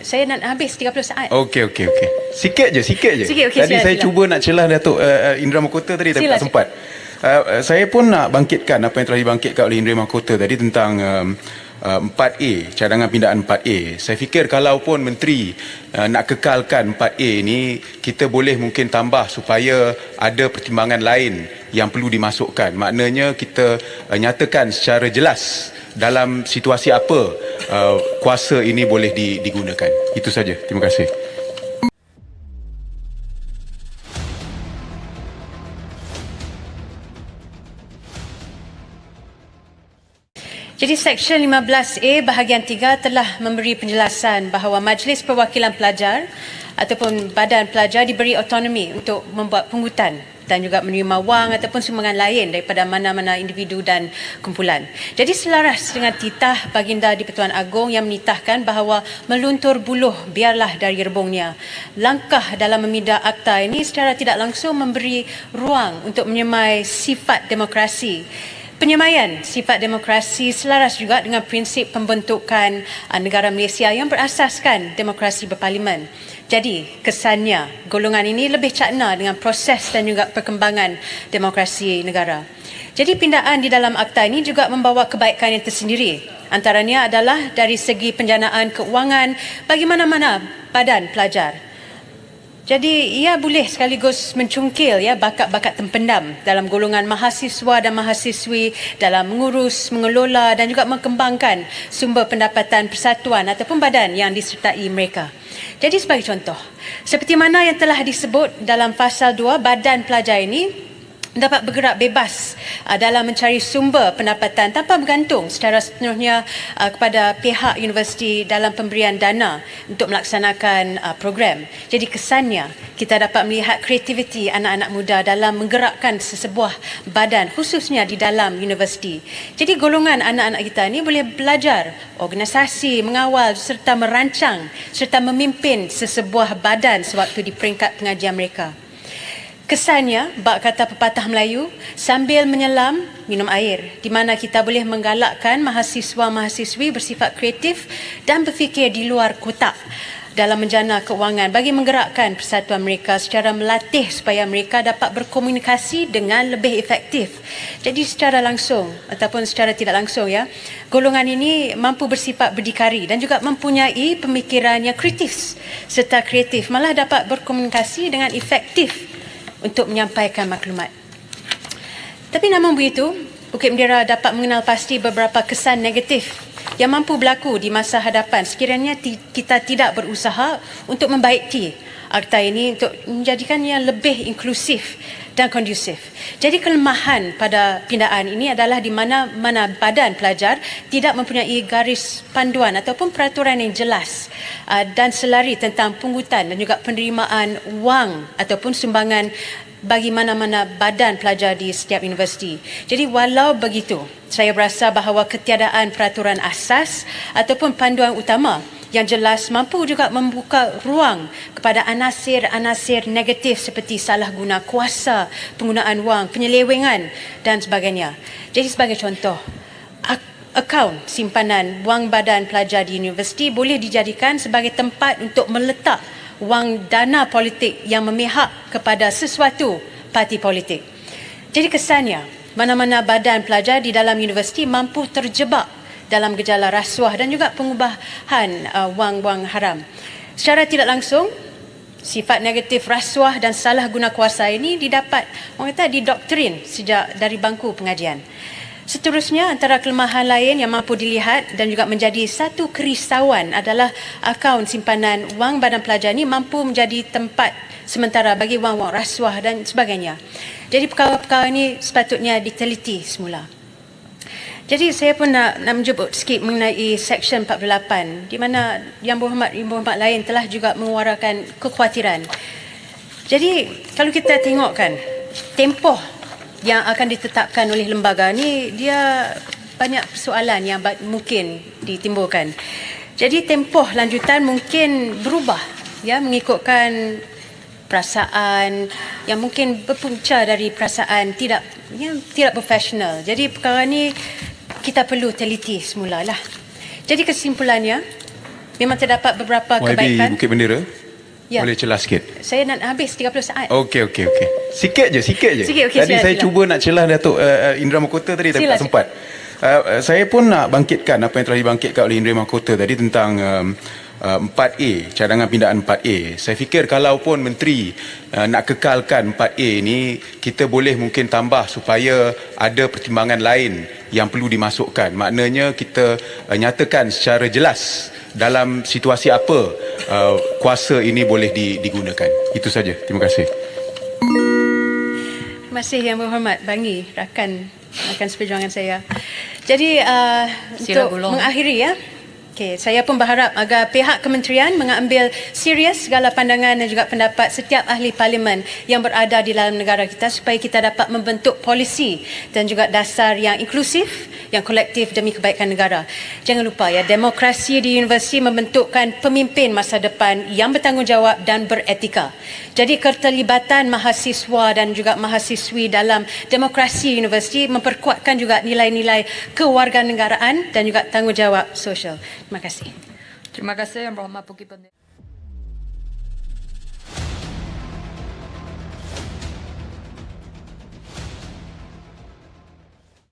Saya nak habis 30 saat. Okey. Sikit je. Sikit, okey, Tadi saya silakan. cuba nak celah Datuk Indra Mahkota tadi, tapi tak Silakan. sempat. Saya pun nak bangkitkan apa yang telah dibangkitkan oleh Indra Mahkota tadi tentang 4A, cadangan pindaan 4A. Saya fikir kalau pun Menteri nak kekalkan 4A ni, kita boleh mungkin tambah supaya ada pertimbangan lain yang perlu dimasukkan. Maknanya kita nyatakan secara jelas dalam situasi apa kuasa ini boleh digunakan. Itu saja. Terima kasih. Jadi Seksyen 15A bahagian 3 telah memberi penjelasan bahawa Majlis Perwakilan Pelajar ataupun Badan Pelajar diberi autonomi untuk membuat pungutan dan juga menerima wang ataupun sumbangan lain daripada mana-mana individu dan kumpulan. Jadi selaras dengan titah Baginda di-Pertuan Agong yang menitahkan bahawa meluntur buluh biarlah dari rebungnya. Langkah dalam meminda akta ini secara tidak langsung memberi ruang untuk menyemai sifat demokrasi. Penyemaian sifat demokrasi selaras juga dengan prinsip pembentukan negara Malaysia yang berasaskan demokrasi berparlimen. Jadi, kesannya golongan ini lebih cakna dengan proses dan juga perkembangan demokrasi negara. Jadi, pindaan di dalam akta ini juga membawa kebaikan yang tersendiri. Antaranya adalah dari segi penjanaan keuangan bagi mana-mana badan pelajar. Jadi ia boleh sekaligus mencungkil bakat-bakat terpendam dalam golongan mahasiswa dan mahasiswi dalam mengurus, mengelola dan juga mengembangkan sumber pendapatan persatuan ataupun badan yang disertai mereka. Jadi sebagai contoh, seperti mana yang telah disebut dalam Fasal 2, badan pelajar ini dapat bergerak bebas dalam mencari sumber pendapatan tanpa bergantung secara sepenuhnya kepada pihak universiti dalam pemberian dana untuk melaksanakan program. Jadi kesannya kita dapat melihat kreativiti anak-anak muda dalam menggerakkan sesebuah badan khususnya di dalam universiti. Jadi golongan anak-anak kita ini boleh belajar organisasi, mengawal serta merancang serta memimpin sesebuah badan sewaktu di peringkat pengajian mereka. Kesannya, bak kata pepatah Melayu, sambil menyelam, minum air, di mana kita boleh menggalakkan mahasiswa-mahasiswi bersifat kreatif dan berfikir di luar kotak dalam menjana keuangan bagi menggerakkan persatuan mereka secara melatih supaya mereka dapat berkomunikasi dengan lebih efektif. Jadi secara langsung ataupun secara tidak langsung golongan ini mampu bersifat berdikari dan juga mempunyai pemikiran yang kritis serta kreatif, malah dapat berkomunikasi dengan efektif untuk menyampaikan maklumat. Tapi namun begitu, Bukit Bendera dapat mengenal pasti beberapa kesan negatif yang mampu berlaku di masa hadapan sekiranya kita tidak berusaha untuk membaiki akta ini untuk menjadikannya lebih inklusif dan kondusif. Jadi kelemahan pada pindaan ini adalah di mana-mana badan pelajar tidak mempunyai garis panduan ataupun peraturan yang jelas dan selari tentang pungutan dan juga penerimaan wang ataupun sumbangan bagi mana-mana badan pelajar di setiap universiti. Jadi walau begitu, saya berasa bahawa ketiadaan peraturan asas ataupun panduan utama yang jelas mampu juga membuka ruang kepada anasir-anasir negatif seperti salah guna kuasa, penggunaan wang, penyelewengan dan sebagainya. Jadi sebagai contoh, akaun simpanan wang badan pelajar di universiti boleh dijadikan sebagai tempat untuk meletak wang dana politik yang memihak kepada sesuatu parti politik. Jadi kesannya, mana-mana badan pelajar di dalam universiti mampu terjebak dalam gejala rasuah dan juga pengubahan wang-wang haram. Secara tidak langsung, sifat negatif rasuah dan salah guna kuasa ini didapat, orang kata didoktrin sejak dari bangku pengajian. Seterusnya, antara kelemahan lain yang mampu dilihat dan juga menjadi satu kerisauan adalah akaun simpanan wang badan pelajar ini mampu menjadi tempat sementara bagi wang-wang rasuah dan sebagainya. Jadi perkara-perkara ini sepatutnya diteliti semula. Jadi saya pun nak menjemput sikit mengenai Seksyen 48 di mana Yang Berhormat lain telah juga mengeluarkan kekhawatiran. Jadi kalau kita tengokkan tempoh yang akan ditetapkan oleh lembaga ni, dia banyak persoalan yang mungkin ditimbulkan. Jadi tempoh lanjutan mungkin berubah mengikutkan perasaan yang mungkin berpunca dari perasaan tidak profesional. Jadi perkara ni kita perlu teliti semula lah. Jadi kesimpulannya, memang terdapat beberapa YB kebaikan. Bukit Bendera. Ya. Boleh celah sikit. Saya nak habis 30 saat. Okey. Sikit je. Sikit, okey, Tadi saya sila. cuba nak celah Datuk Indra Mahkota tadi tapi Sila, tak sempat. Saya pun nak bangkitkan apa yang telah dibangkitkan oleh Indra Mahkota tadi tentang 4A, cadangan pindaan 4A. Saya fikir kalau pun menteri nak kekalkan 4A ni, kita boleh mungkin tambah supaya ada pertimbangan lain yang perlu dimasukkan. Maknanya kita nyatakan secara jelas dalam situasi apa kuasa ini boleh digunakan. Itu saja. Terima kasih. Terima kasih Yang Berhormat Bangi, rakan seperjuangan saya. Jadi untuk Gulong. mengakhiri ya. Okay, saya pun berharap agar pihak kementerian mengambil serius segala pandangan dan juga pendapat setiap ahli parlimen yang berada di dalam negara kita supaya kita dapat membentuk polisi dan juga dasar yang inklusif, yang kolektif demi kebaikan negara. Jangan lupa ya, demokrasi di universiti membentukkan pemimpin masa depan yang bertanggungjawab dan beretika. Jadi keterlibatan mahasiswa dan juga mahasiswi dalam demokrasi universiti memperkuatkan juga nilai-nilai kewarganegaraan dan juga tanggungjawab sosial. Terima kasih. Terima kasih Yang Berhormat Bukit Bendera.